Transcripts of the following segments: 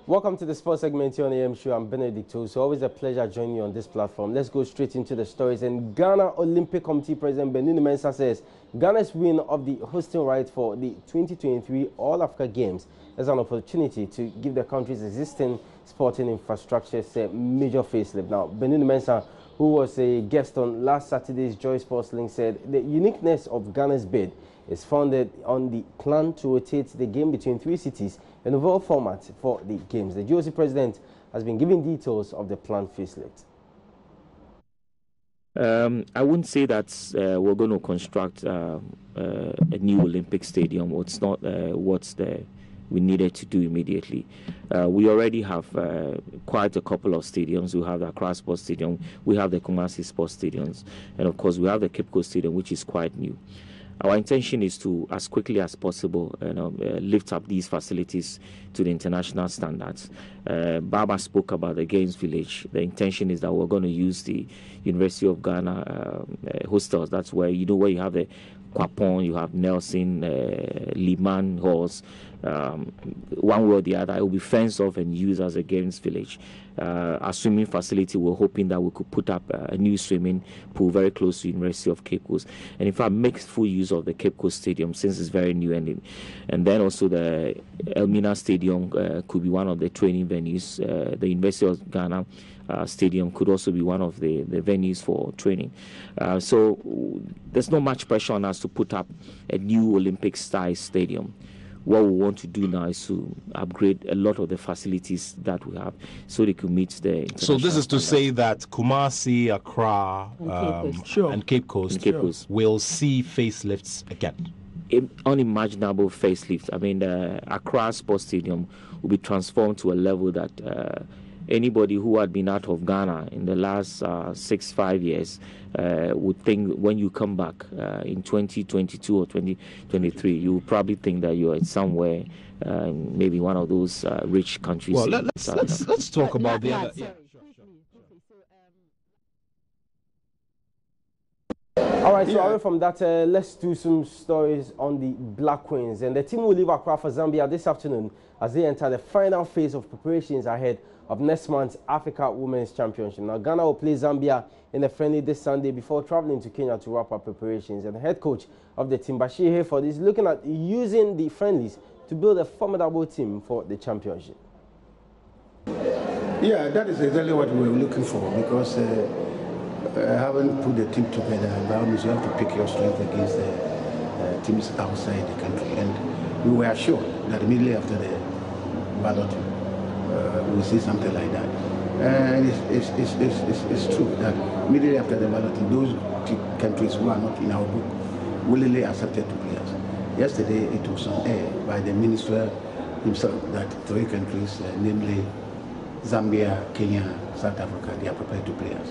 Welcome to the sports segment here on AM Show. I'm Benedict. So always a pleasure joining you on this platform. Let's go straight into the stories. And Ghana Olympic Committee President Nunoo Mensah says Ghana's win of the hosting right for the 2023 All-Africa Games is an opportunity to give the country's existing sporting infrastructure a major facelift. Now, Nunoo Mensah, who was a guest on last Saturday's Joy Sports Link, said the uniqueness of Ghana's bid is founded on the plan to rotate the game between three cities in overall format for the games. The GOC president has been giving details of the planned facelift. I wouldn't say that we're going to construct a new Olympic stadium. It's not what's we needed to do immediately. We already have quite a couple of stadiums. We have the Accra Sports Stadium, we have the Kumasi Sports Stadiums, and of course we have the Cape Coast Stadium, which is quite new. Our intention is to, as quickly as possible, lift up these facilities to the international standards. Baba spoke about the Games Village. The intention is that we're going to use the University of Ghana hostels. That's where where you have the Kwapon, you have Nelson, Liman halls. One way or the other, it will be fenced off and used as a Games Village. Our swimming facility, we're hoping that we could put up a new swimming pool very close to University of Cape Coast, and in fact make full use of the Cape Coast Stadium since it's very new, and then also the Elmina Stadium could be one of the training venues. The University of Ghana Stadium could also be one of the venues for training. So there's not much pressure on us to put up a new Olympic-style stadium. What we want to do now is to upgrade a lot of the facilities that we have so they can meet the international. So this is to say that Kumasi, Accra, and Cape Coast will see facelifts again. Unimaginable facelift. I mean, the Accra Sports Stadium will be transformed to a level that anybody who had been out of Ghana in the last 5 years would think when you come back in 2022 or 2023, you will probably think that you are somewhere, maybe one of those rich countries. Well, let's talk about the other. Yeah. All right, so away from that, let's do some stories on the Black Queens. And the team will leave Accra for Zambia this afternoon as they enter the final phase of preparations ahead of next month's Africa Women's Championship. Now, Ghana will play Zambia in a friendly this Sunday before traveling to Kenya to wrap up preparations. And the head coach of the team, Bashir Hayford, is looking at using the friendlies to build a formidable team for the championship. Yeah, that is exactly what we were looking for, because I haven't put the team together. That means you have to pick your strength against the teams outside the country. And we were assured that immediately after the ballot, we'll see something like that. And it's true that immediately after the ballot, those countries who are not in our group willingly accepted two players. Yesterday, it was on air by the minister himself that three countries, namely Zambia, Kenya, South Africa, they are prepared to players.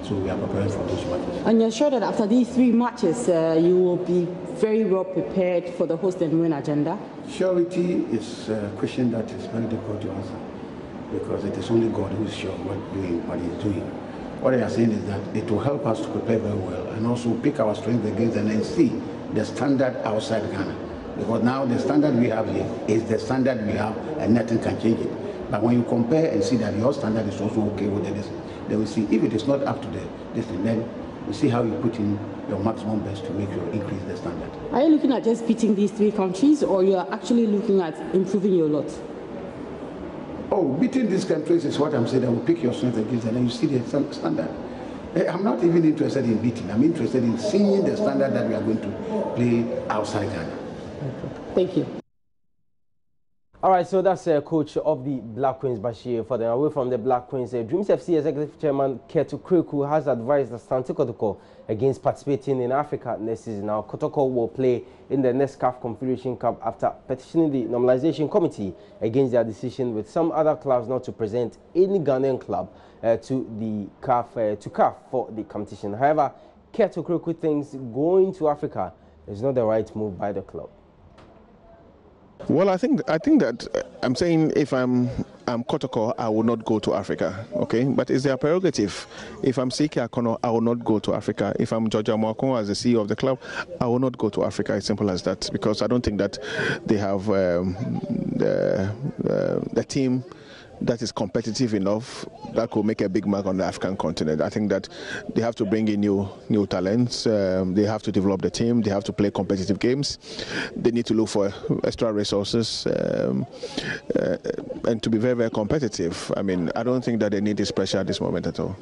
So we are preparing for those matches. And you're sure that after these three matches, you will be very well prepared for the host and win agenda? Surety is a question that is very difficult to answer, because it is only God who is sure what he's doing. What I am saying is that it will help us to prepare very well and also pick our strength against and then see the standard outside Ghana. Because now the standard we have here is the standard we have and nothing can change it. But when you compare and see that your standard is also okay with this, then we see if it is not up to this thing, then we see how you put in your maximum best to make sure increase the standard. Are you looking at just beating these three countries, or you are actually looking at improving your lot? Oh, beating these countries is what I'm saying. I will pick your strength against and then you see the standard. I'm not even interested in beating. I'm interested in seeing the standard that we are going to play outside Ghana. Thank you. All right, so that's coach of the Black Queens, Bashir. For them, away from the Black Queens, Dreams FC Executive Chairman Ketu Kreku has advised Asante Kotoko against participating in Africa next season. Now, Kotoko will play in the next CAF Confederation Cup after petitioning the Normalization Committee against their decision with some other clubs not to present any Ghanaian club to the CAF for the competition. However, Ketu Kreku thinks going to Africa is not the right move by the club. Well, I think that I'm saying if I'm Kotoko, I will not go to Africa, okay? But it's their prerogative. If I'm Siki Akono, I will not go to Africa. If I'm Georgia Mwakon as the CEO of the club, I will not go to Africa. It's simple as that, because I don't think that they have the team that is competitive enough that could make a big mark on the African continent. I think that they have to bring in new talents. They have to develop the team. They have to play competitive games. They need to look for extra resources and to be very, very competitive. I mean, I don't think that they need this pressure at this moment at all.